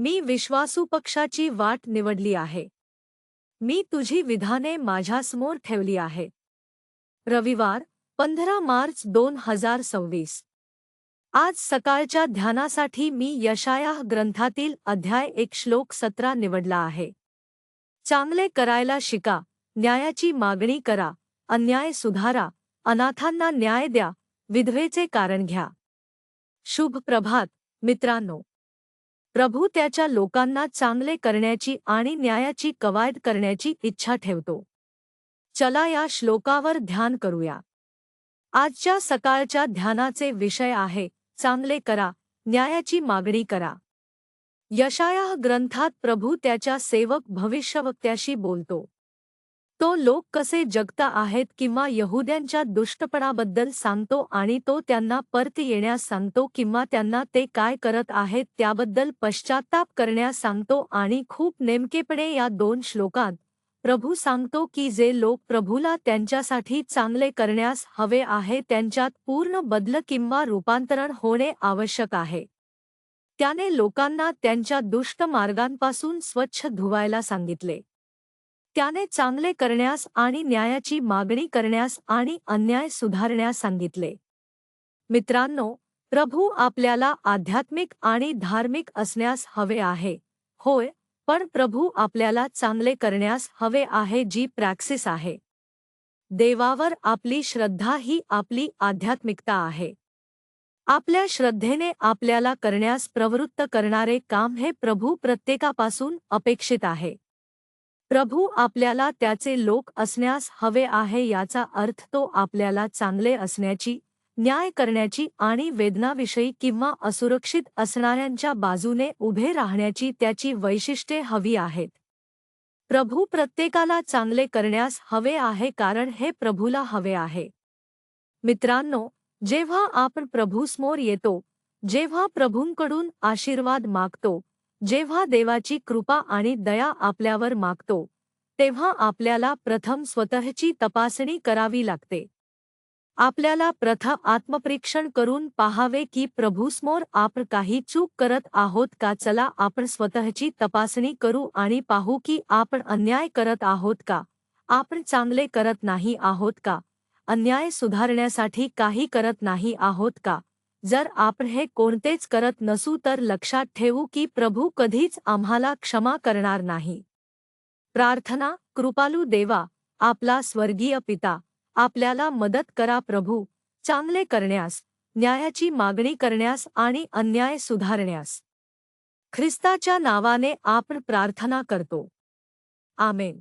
मी विश्वासू पक्षाची वाट निवडली आहे. मी तुझी विधाने माझ्यासमोर ठेवली आहेत. रविवार 15 मार्च 2026. आज सकाळच्या ध्यानासाठी मी यशायाह ग्रंथातील अध्याय 1 श्लोक 17 निवडला आहे. चांगले करायला शिका, न्यायाची मागणी करा, अन्याय सुधारा, अनाथांना न्याय द्या, विधवेचे कारण घ्या. शुभ प्रभात मित्रांनो. प्रभू त्याच्या लोकांना चांगले करण्याची आणि न्यायाची कवायत करण्याची इच्छा ठेवतो. चला या श्लोकावर ध्यान करूया. आजच्या सकाळच्या ध्यानाचे विषय आहे चांगले करा, न्यायाची मागणी करा. यशायाह ग्रंथात प्रभू त्याच्या सेवक भविष्यवक्त्याशी बोलतो. तो लोक कसे जगता आहेत किंवा यहूद्यांच्या दुष्टपणाबद्दल सांगतो आणि तो त्यांना परत येण्यास सांगतो किंवा त्यांना ते काय करत आहेत त्याबद्दल पश्चात्ताप करण्यास सांगतो. आणि खूप नेमकेपणे या 2 श्लोकांत प्रभू सांगतो की जे लोक प्रभूला त्यांच्यासाठी चांगले करण्यास हवे आहे त्यांच्यात पूर्ण बदल किंवा रूपांतरण होणे आवश्यक आहे. त्याने लोकांना त्यांच्या दुष्ट मार्गांपासून स्वच्छ धुवायला सांगितले. त्याने चांगले करण्यास आणि न्यायाची मागणी करण्यास आणि अन्याय सुधारण्यास सांगितले. मित्रांनो, प्रभू आपल्याला आध्यात्मिक आणि धार्मिक असण्यास हवे आहे. होय, पण प्रभू आपल्याला चांगले करण्यास हवे आहे जी प्रॅक्सिस आहे. देवावर आपली श्रद्धा ही आपली आध्यात्मिकता आहे. आपल्या श्रद्धेने आपल्याला करण्यास प्रवृत्त करणारे काम हे प्रभू प्रत्येकापासून अपेक्षित आहे. प्रभू आपल्याला त्याचे लोक असण्यास हवे आहे याचा अर्थ तो आपल्याला चांगले असण्याची, न्याय करण्याची आणि वेदनाविषयी किंवा असुरक्षित असणाऱ्यांच्या बाजूने उभे राहण्याची त्याची वैशिष्ट्ये हवी आहेत. प्रभू प्रत्येकाला चांगले करण्यास हवे आहे कारण हे प्रभूला हवे आहे. मित्रांनो, जेव्हा आपण प्रभूसमोर येतो, जेव्हा प्रभूंकडून आशीर्वाद मागतो, जेव्हा देवाची कृपा आणि दया आपल्यावर मागतो, तेव्हा आपल्याला प्रथम स्वतःची तपासणी करावी लागते. आपल्याला प्रथम आत्मपरीक्षण करून पाहावे की प्रभूसमोर आपण काही चूक करत आहोत का. चला आपण स्वतःची तपासणी करू आणि पाहू की आपण अन्याय करत आहोत का, आपण चांगले करत नाही आहोत का, अन्याय सुधारण्यासाठी काही करत नाही आहोत का. जर आपण हे कोणतेच करत नसू तर लक्षात ठेवू की प्रभू कधीच आम्हाला क्षमा करणार नाही. प्रार्थना. कृपालू देवा, आपला स्वर्गीय पिता, आपल्याला मदत करा प्रभू, चांगले करण्यास, न्यायाची मागणी करण्यास आणि अन्याय सुधारण्यास. ख्रिस्ताच्या नावाने आपण प्रार्थना करतो. आमेन.